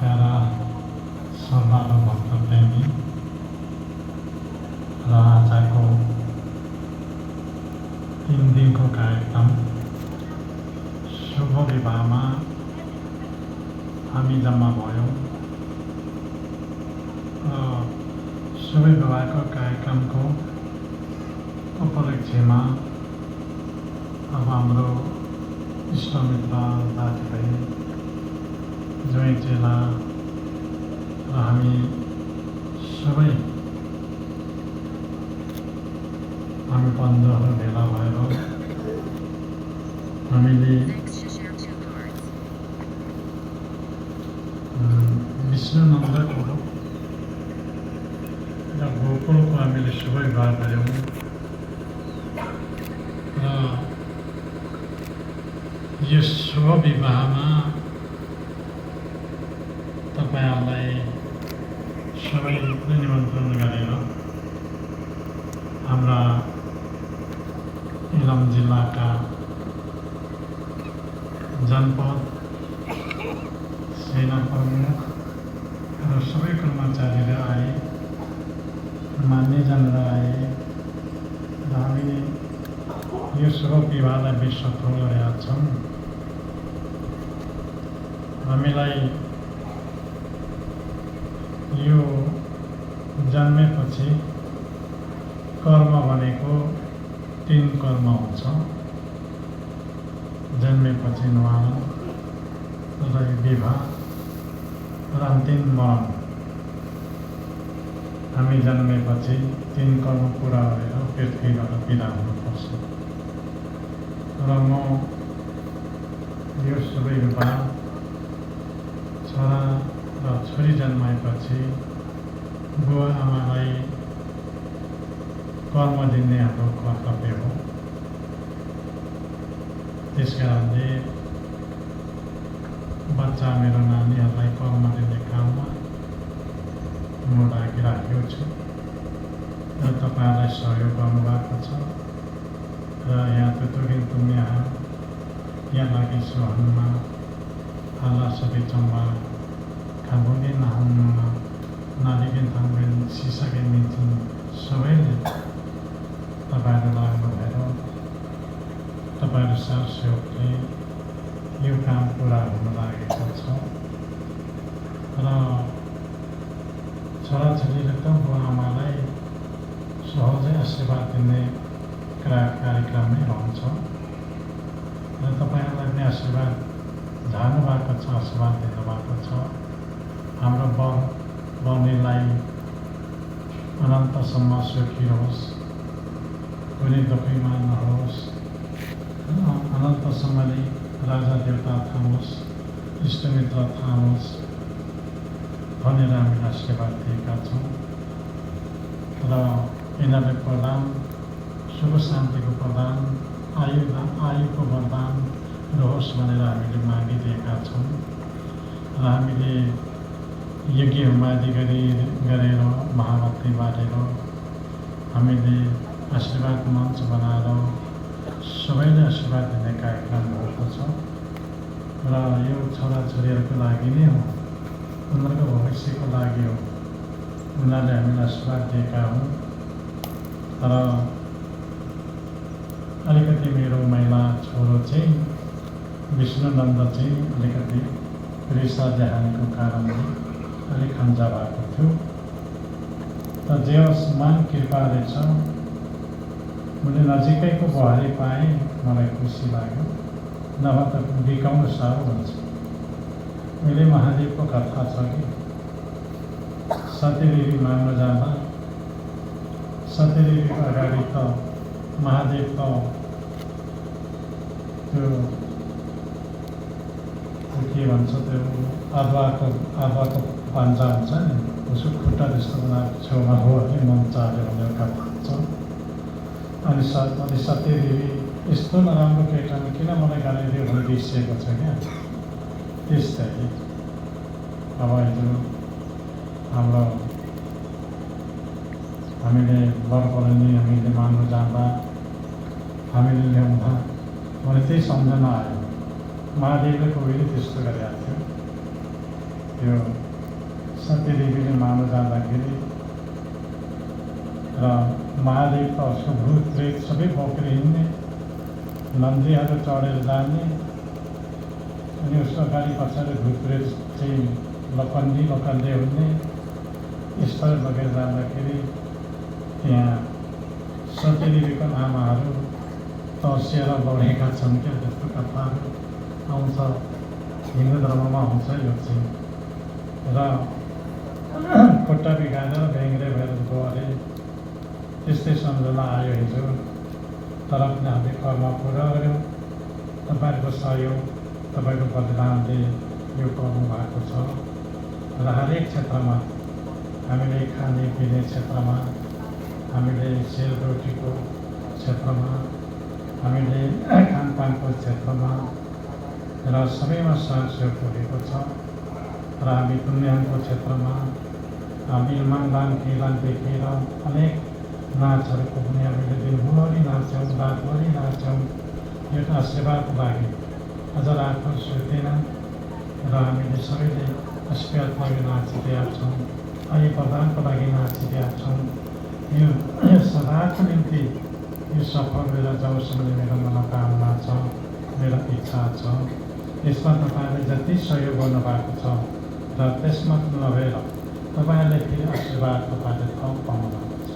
Para श्रद्धालु भक्तप्रेमी र आजको 3 दिनको कार्यक्रम शुभ विवाहमा हामी जम्मा भयौँ र शुभ विवाहको कार्यक्रमको उपलक्ष्यमा अब हाम्रो इष्टमित्र दाजुभाइ ज्वाइँ चेला र हामी सबै हामी बन्धुहरू भेला भएर हामीले विष्णुनन्दको र गोकुलको हामीले शुभ विवाह गऱ्यौँ र यस शुभ विवाहमा तपाईहरुलाई सबैलाई निमन्त्रण गरेर हाम्रा इलाम जिल्लाका जनपद सेना प्रमुख र सबै कर्मचारीहरू आए, मान्यजनहरू आए र हामी यो शुभ विवाहलाई विश्वसफल गरेका छौँ। हामीलाई यो जन्मेपछि कर्म भनेको 3 कर्म हुन्छ। जन्मेपछि नुहान र विवाह र अन्तिम मरण। हामी जन्मेपछि 3 कर्म पुरा गरेर पृथ्वीबाट बिदा हुनुपर्छ र म यो सबै विवाह छोरा र छोरी जन्माएपछि बुवा आमालाई कर्म दिने हाम्रो कर्तव्य हो। त्यसकारणले बच्चा मेरो नानीहरूलाई कर्म दिने काममा म लागिराखेको छु र तपाईहरुलाई सहयोग गर्नुभएको छ र यहाँ तुतुगिन तुम्याहा यहाँ लागिसु हनुमा Allah sabi chamba kabungi nahamna naligin tangben sisage mintin सबैले तपाईहरुलाई लाग्नुभएर तपाईहरु साथ सहयोगले यो काम पुरा हुन लागेको छ र छोराछोरीले त बुवा आमालाई सहजै आशीर्वाद दिने कार्यक्रम नै रहन्छ र तपाईहरुलाई पनि आशीर्वाद झार्नु भएको छ, आशीर्वाद दिनु भएको छ। हाम्रो बर्नेलाई अनन्तसम्म सुखी रहोस्, कुनै दुःखमा नहोस्, अनन्तसम्मले राजा देवता थामोस्, इष्टमित्र थामोस् भनेर हामी आशीर्वाद दिएका छौँ र यिनीहरूले प्रदान सुख शान्तिको प्रदान आयुको वरदान रहोस् भनेर हामीले मागिदिएका छौँ र हामीले यज्ञ होमादि गरेर महाभक्ति बाँडेर हामीले आशीर्वाद मञ्च बनाएर सबैले आशीर्वाद दिने कार्यक्रम भएको छ र यो छोराछोरीहरूको लागि नै हो, उनीहरूको भविष्यको लागि हो। उनीहरूले हामीलाई आशीर्वाद दिएका हुन् र अलिकति मेरो महिला छोरो चाहिँ विष्णुनन्द चाहिँ अलिकति रिसा देहानीको कारणले अलिक खन्जा भएको थियो र जे होस् मान कृपाले छ मैले नजिकैको बुहारी पाएँ, मलाई खुसी लाग्यो। नभए त बिकाउनु साह्रो हुन्छ। मैले महादेवको कथा छ कि सतीदेवी माग्न जाँदा सतीदेवीको अगाडि त महादेव त त्यो के भन्छ त्यो अदुवाको पान्जा हुन्छ नि, उसको खुट्टा जस्तो बनाएको छेउमा हो है मन चाल्यो भनेर कथा छ। अनि सत्यदेवी यस्तो नराम्रो केटाले किन मलाई गाली दियो भनेर रिसिएको छ क्या। त्यस्तै अब हिजो हाम्रो हामीले बरपलनी हामीले माग्न जाँदा हामीले ल्याउँदा मलाई त्यही सम्झना आयो। महादेवले कोहीले त्यस्तो गरेका थियो। त्यो सत्यदेवीले मार्न जाँदाखेरि र महादेव त उसको भूत प्रेत सबै बोकेर हिँड्ने, नन्दीहरू चढेर जाने, अनि उसको अगाडि पछाडि भूत प्रेत चाहिँ लकन्दी हुने। यस्तो लगेर जाँदाखेरि त्यहाँ सत्यदेवीको आमाहरू तर्सिएर बढेका छन् क्या, जस्तो कथाहरू आउँछ, हिन्दू धर्ममा आउँछ यो चाहिँ। र खुट्टा बिगारेर बेङ्ग्रे भएर गयो अरे, त्यस्तै सम्झना आयो हिजो। तर पनि हामीले कर्म पुरा गऱ्यौँ, तपाईँहरूको सहयोग, तपाईँको बलिदानले यो गर्नु भएको छ। र हरेक क्षेत्रमा हामीले खाने पिउने क्षेत्रमा, हामीले सेलरोटीको क्षेत्रमा, हामीले खानपानको क्षेत्रमा र सबैमा सहयोग पुगेको छ। र हामी पुण्यको क्षेत्रमा हामी मनदान किरान देखेर अनेक नाचहरूको पनि हामीले दिनभरि नाच्छौँ, रातभरि नाच्छौँ। यो आशीर्वादको लागि अझ रातको सुत्दैनौँ र हामीले सबैले आशीर्वादको लागि नाचिदिएका छौँ, अनि प्रदानको लागि नाचिदिएका छौँ। यो सदाको निम्ति यो सफल भएर जाओस् भन्ने मेरो मनोकामना छ, मेरो इच्छा छ। यसमा तपाईँहरूले जति सहयोग गर्नुभएको छ र त्यसमा नभएर तपाईँहरूले फेरि आशीर्वाद तपाईँले थप पाउनु भएको छ।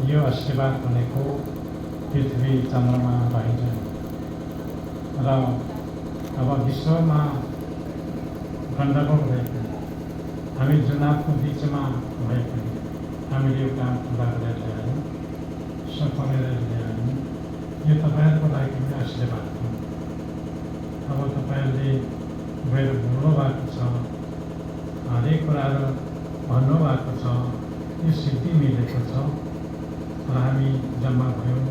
यो आशीर्वाद भनेको पृथ्वी चन्द्रमा रहन्छ। र अब विश्वमा गण्डगोल भए पनि, हामी जुनातको बिचमा भए पनि हामीले यो काम पुरा गरेर ल्यायौँ, सफल गरेर ल्यायौँ। यो तपाईँहरूको लागि पनि आशीर्वाद हो। अब तपाईँहरूले गएर बोल्नु भएको छ, हरेक कुराहरू भन्नुभएको छ, यो सिद्धि मिलेको छ। र हामी जम्मा भयौँ,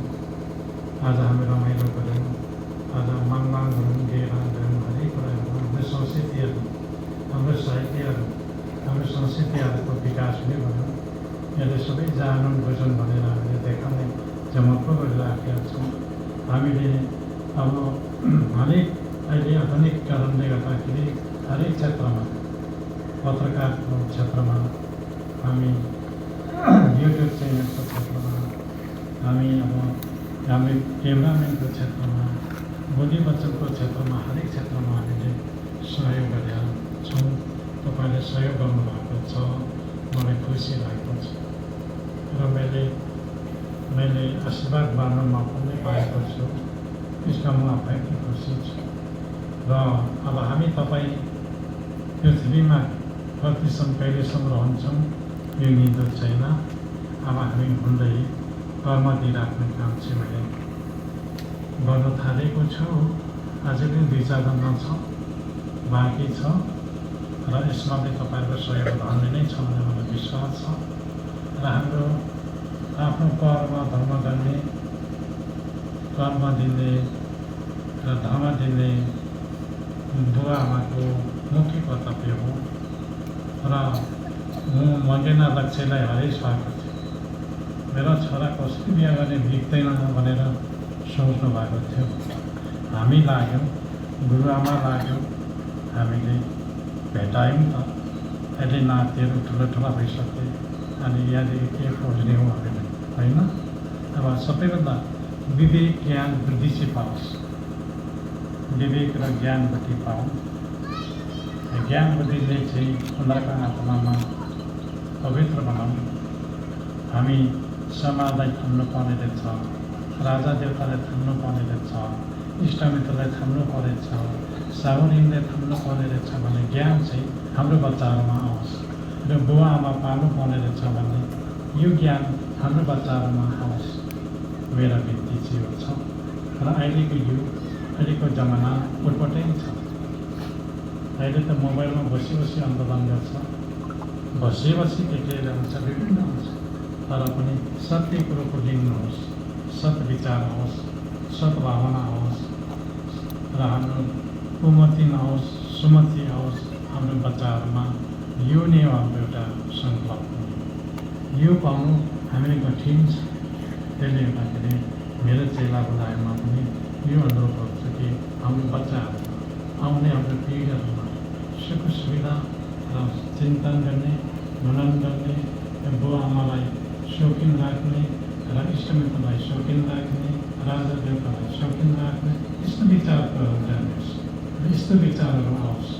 आज हामी रमाइलो गऱ्यौँ, आज मनमान गऱ्यौँ, गेरान गऱ्यौँ, हरेक कुराहरू हाम्रो संस्कृतिहरू, हाम्रो साहित्यहरू, हाम्रो संस्कृतिहरूको विकास पनि भयो। यसले सबै जानौँ बुझौँ भनेर हामीले देखाउने जमको गरिराखेका छौँ। हामीले अब हरेक अहिले आधुनिकीकरणले गर्दाखेरि हरेक क्षेत्रमा, पत्रकारको क्षेत्रमा, हामी युट्युब च्यानलको क्षेत्रमा, हामी अब हामी क्यामेराम्यानको क्षेत्रमा, बोली वचनको क्षेत्रमा, हरेक क्षेत्रमा हामीले सहयोग गरेका छौँ। तपाईँले सहयोग गर्नुभएको छ, मलाई खुसी लागेको छ। र मैले आशीर्वाद बाँड्नमा पनि पाएको छु, यसमा म आफै खुसी छु। र अब हामी तपाईँ पृथ्वीमा कतिसम्म कहिलेसम्म रहन्छौँ यो निदो छैन। अब हामी हुँदै कर्म दिइराख्ने काम चाहिँ मैले गर्न थालेको छु। अझै पनि 2-4 दिन छ, बाँकी छ। र यसमा पनि तपाईँहरूको सहयोग रहने नै छ भन्ने मलाई विश्वास छ। र हाम्रो आफ्नो कर्म धर्म गर्ने, कर्म दिने र धर्म दिने बुवा आमाको मुख्य कर्तव्य हो। र म मङ्गेना लक्ष्यलाई हरेस भएको थियो, मेरो छोरा कसरी बिहा गर्ने बित्दैन भनेर सोच्नु भएको थियो। हामी लाग्यौँ, गुरुआमा लाग्यौँ, हामीले भेटायौँ त। अहिले नातिहरू ठुला भइसके, अनि यहाँदेखि के खोज्ने हो हामीले, होइन? अब सबैभन्दा विवेक ज्ञान बुद्धि चाहिँ पाओस्, विवेक र ज्ञान बुद्धि पाऊँ। ज्ञान बुद्धिले चाहिँ उनीहरूको आत्मामा पवित्र बनाऊँ। हामी समाजलाई थाम्नु पर्ने रहेछ, राजा देवतालाई थाम्नु पर्ने रहेछ, इष्टमित्रलाई थाम्नु परेछ, साहुलिङलाई थाम्नु पर्ने रहेछ भन्ने ज्ञान चाहिँ हाम्रो बच्चाहरूमा आओस्। र बुवा आमा पाल्नु पर्ने रहेछ भन्ने यो ज्ञान हाम्रो बच्चाहरूमा आओस्, मेरो बिन्ती चाहिँ यो छ। र अहिलेको युग, अहिलेको जमाना उटपटै छ। अहिले त मोबाइलमा बसी आन्दोलन गर्छ, बसी के आउँछ, विभिन्न आउँछ। तर पनि सत्य कुरोको लिनुहोस्, सत् विचार आओस्, सद्भावना आओस्, र हाम्रो कुमति नहोस्, सुमति आओस् हाम्रो बच्चाहरूमा। यो नै हो हाम्रो एउटा सङ्कल्प। यो पाउनु हामीले कठिन छ। त्यसले गर्दाखेरि मेरो चेला बुझाइमा पनि यो अनुरोध गर्छु कि हाम्रो बच्चाहरू आउने हाम्रो पिँढीहरूमा सुख सुविधा र चिन्तन गर्ने, मनन गर्ने, बुवा आमालाई शौकिन राख्ने र इष्टमित्रलाई शौकिन राख्ने, राजा देवतालाई शौकिन राख्ने, यस्तो विचारहरू जानुहोस्, यस्तो विचारहरू आओस्,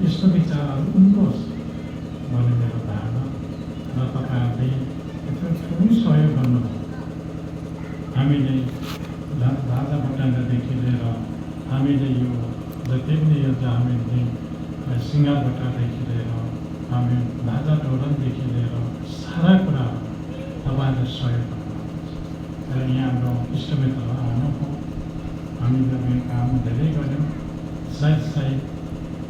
यस्तो विचारहरू उम्लोस् भन्ने मेरो धारणा र तपाईँहरूले यत्रो ठुलो सहयोग गर्नुभयो। हामीले राजा भुटानदेखि लिएर हामीले यो जति पनि यो हामीले सिङ्गारबटादेखि लिएर हामी राजा ढोरनदेखि लिएर सारा कुराहरू तपाईँहरूले सहयोग गर्नुहुन्छ र यहाँ हाम्रो इष्टमित्रहरू आउनुभयो। हामीले यो काम धेरै गऱ्यौँ। सायद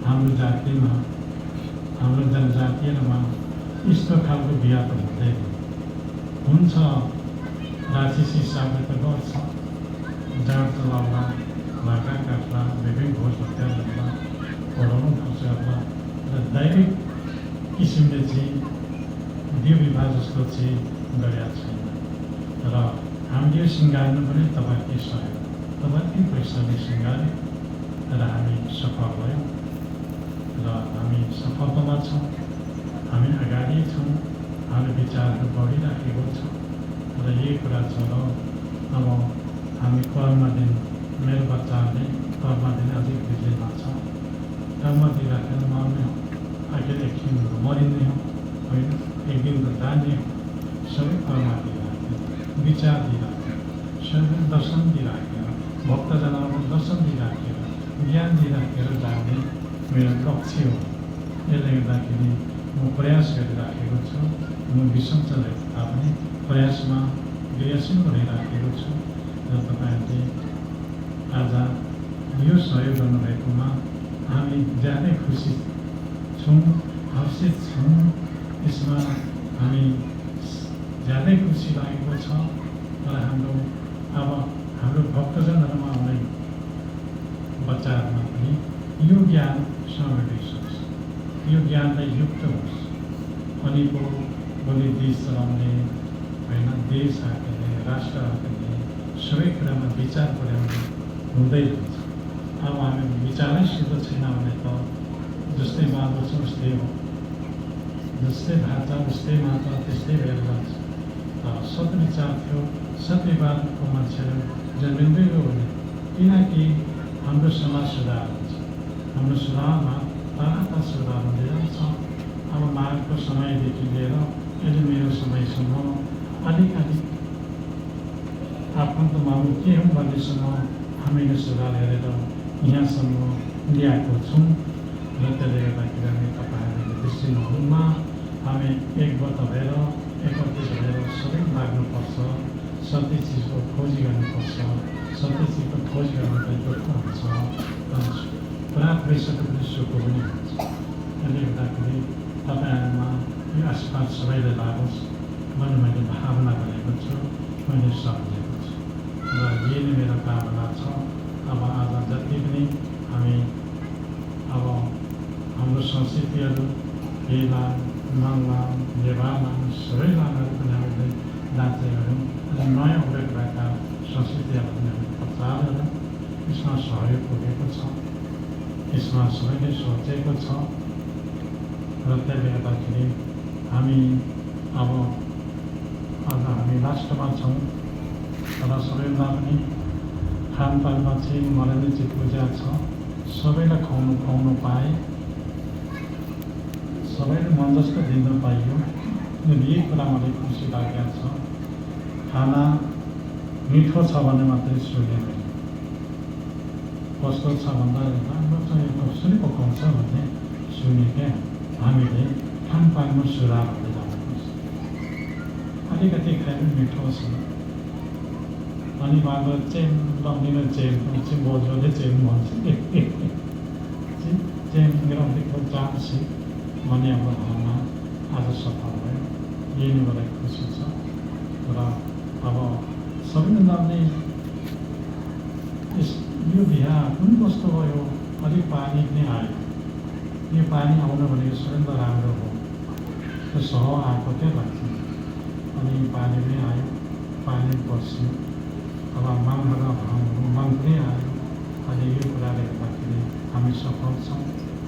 हाम्रो जातिमा, हाम्रो जनजातिमा यस्तो खालको बिहा त हुँदैन। हुन्छ राक्षसी हिसाबले त गर्छ, जाँड चलाउला, लाका काट्ला, विभिन्न भोज हत्या गर्ला, पढाउनु खर्च गर्ला र दैविक किसिमले चाहिँ देव विवाह जस्तो चाहिँ गरेका छैन। र हामीले यो सिँगार्नु पनि तपाईँकै सहयोग, तपाईँकै पैसाले सिँगार्यो र हामी सफल भयौँ र हामी सफलतामा छौँ। हामी अगाडि छौँ, हाम्रो विचारहरू बढिराखेको छ र यही कुरा छ र अब हामी कर्म दिन, मेरो बच्चाहरूले कर्म दिन अलिक बिग्रेमा छ। कर्म दिइराखेर मर्ने हो, आखिर एकछिन मरिने हो होइन, एक दिन त जाने हो। सबै कर्म दिइराखेर, विचार दिइराखेर, सबै दर्शन दिइराखेर, भक्तजनहरूलाई दर्शन दिइराखेर, ज्ञान दिइराखेर जाने मेरो लक्ष्य हो। यसले गर्दाखेरि म प्रयास गरिराखेको छु। म विसञ्चले तापनि प्रयासमा क्रियाशील भइराखेको छु र तपाईँहरूले आज यो सहयोग गर्नुभएकोमा हामी ज्यादै खुसी छौँ, हर्षित छौँ। यसमा हामी ज्यादै खुसी लागेको छ र हाम्रो भक्तजनहरूमा आउने बच्चाहरूमा पनि यो ज्ञान समावेश होस्, यो ज्ञानलाई युक्त होस्। अनि पो भोलि देश चलाउने होइन, देश हाक्ने, राष्ट्र हाक्ने, सबै कुरामा विचार पुर्याउने हुँदै हुन्छ। अब हामी विचारै शुद्ध छैन भने त जस्तै बाबा छ उस्तै हो, जस्तै भाषा उस्तै माता त्यस्तै भएर जान्छ। सद्विचार थियो, सद्विवादको मान्छेहरू जन्मिँदै गयो भने किनकि हाम्रो समाज सुधार हुन्छ। हाम्रो सुधारमा ताराका सुधार हुँदै जान्छ। अब माघको समयदेखि लिएर अहिले मेरो समयसम्म अलिक आफन्तमा के हौँ भन्नेसम्म हामीले सुधार हेरेर यहाँसम्म ल्याएको छौँ र त्यसले गर्दाखेरि हामी तपाईँहरूले दृष्टिमा हामी एकबद्ध भएर एकत्रित भएर सबै लाग्नुपर्छ। सत्य चिजको खोजी गर्नुपर्छ। सत्य चिजको खोज गर्नलाई दुःख हुन्छ, प्राप्त भइसकेपछि सुख पनि हुन्छ। त्यसले गर्दाखेरि तपाईँहरूमा यो आशीर्वाद सबैले लागोस् भन्ने मैले भावना गरेको छु, मैले सम्झेको छु र यही नै मेरो कामना छ। अब आज जति पनि हामी अब हाम्रो संस्कृतिहरू हेला, मङ्गला, नेवाला सबै लामाहरू पनि हामीले नाच्दै गऱ्यौँ। अनि नयाँ उडेर भएका संस्कृतिहरू पनि हामीले प्रचार गऱ्यौँ। यसमा सहयोग पुगेको छ, यसमा सबैले सोचेको छ र त्यसले गर्दाखेरि हामी अब आज हामी लास्टमा छौँ र सबैभन्दा पनि खानपानमा चाहिँ मलाई चाहिँ पूजा छ। सबैलाई खुवाउनु पाएँ, सबैले मन जस्तो दिन पाइयो। यही कुरा मलाई खुसी लागेको छ। खाना मिठो छ भने मात्रै सुने मैले, कस्तो छ भन्दा राम्रो छ, यो कसरी पकाउँछ भन्ने सुने क्या। हामीले खानपानमा सुधार हुँदै जानुपर्छ। अलिकति खानु मिठो छ अनि बाबा चेन लगाउने चेन बोजूले चेन भन्छ चेन गराउँदैको जान्छ भन्ने हाम्रो भावना आज सफल भयो। यही नै मलाई खुसी छ र अब सबैभन्दा पनि यो बिहा कुन कस्तो भयो, अलिक पानी पनि आयो। यो पानी आउनु भनेको सबैभन्दा राम्रो हो। त्यो सह आएको क्या लाग्छ। अनि पानी पनि आयो, पानी बस्यो। अब मन पनि आयो, अनि यो कुराले गर्दाखेरि हामी सफल छौँ,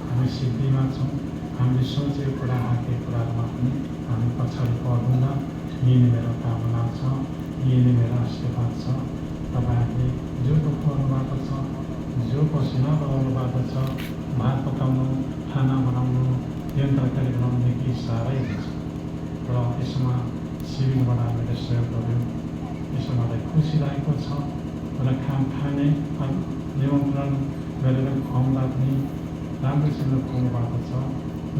हामी सिद्धिमा छौँ, हामीले सोचेको कुरा आँटेको कुराहरूमा पनि हामी पछाडि पर्दैनौँ। यही नै मेरो कामना छ, यही नै मेरो आशीर्वाद छ। तपाईँहरूले जो दुःख गर्नुभएको छ, जो पसिना बगाउनुभएको छ, भात पकाउनु, खाना बनाउनु, त्यहाँ तरकारी बनाउनुदेखि साह्रै हुन्छ र यसमा शिविरबाट हामीले सहयोग गर्यौँ। यसमा मलाई खुसी लागेको छ र खाने निमन्त्रण गरेर खुवाउँदा पनि राम्रोसँग खुवाउनु भएको छ,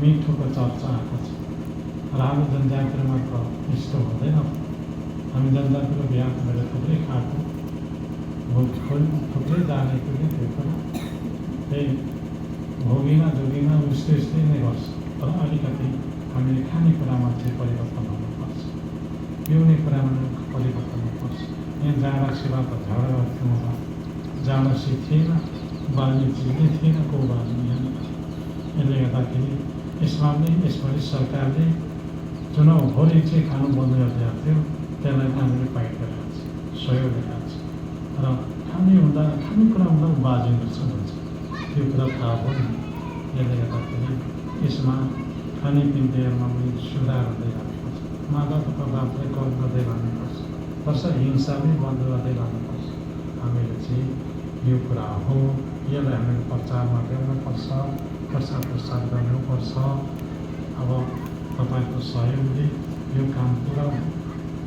मिठोको चर्चा आएको छ। र हाम्रो जनजातिमा त यस्तो हुँदैन। हामी जनजातिको बिहा गरेर थुप्रै खाएको, थुप्रै जानेको कि त्यो कुरा त्यही भोगिन जोगिन उस्तै नै गर्छ। तर अलिकति हामीले खानेकुरामा चाहिँ परिवर्तन हुनुपर्छ, पिउने कुरामा परिवर्तन हुनुपर्छ। यहाँ जाँडा सेवा त झगडा थियौँ होला, जाँडा थिएन, बाल्ने चिज नै थिएन, को बाल्ने यहाँ। यसले गर्दाखेरि यसपालि सरकारले चुनाव भोलि चाहिँ खानु बन्द गरिदिएको थियो, त्यसलाई हामीले पाइट गरिरहेको छ, सहयोग गरिरहेको छ। र खानेकुरा हुँदा बाजे भन्छ, त्यो कुरा थाहा भयो। यसले गर्दाखेरि यसमा खानेपिन्तेहरूमा पनि सुधार हुँदै जानुपर्छ, मादक पदार्थलाई कम गर्दै लानुपर्छ, हिंसा पनि बन्द गर्दै लानुपर्छ। हामीले चाहिँ यो कुरा हो, यसलाई हामीले प्रचारमा ल्याउनुपर्छ, प्रसार गर्नुपर्छ। अब तपाईँको सहयोगले यो काम पुरा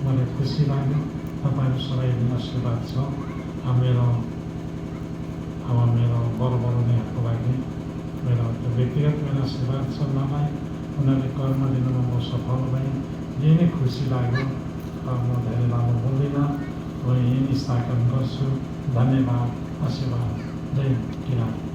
मलाई खुसी लाग्यो। तपाईँहरू सबैले आशीर्वाद छ। मेरो बडो बडुनीहरूको लागि मेरो व्यक्तिगत आशीर्वाद छ उनीहरूलाई। उनीहरूले कर्म दिनुमा म सफल भएँ, यही नै खुसी लाग्यो। म धेरै लामो बोल्दिनँ, म यही स्थापना गर्छु। धन्यवाद, आशीर्वाद, जय किराँत।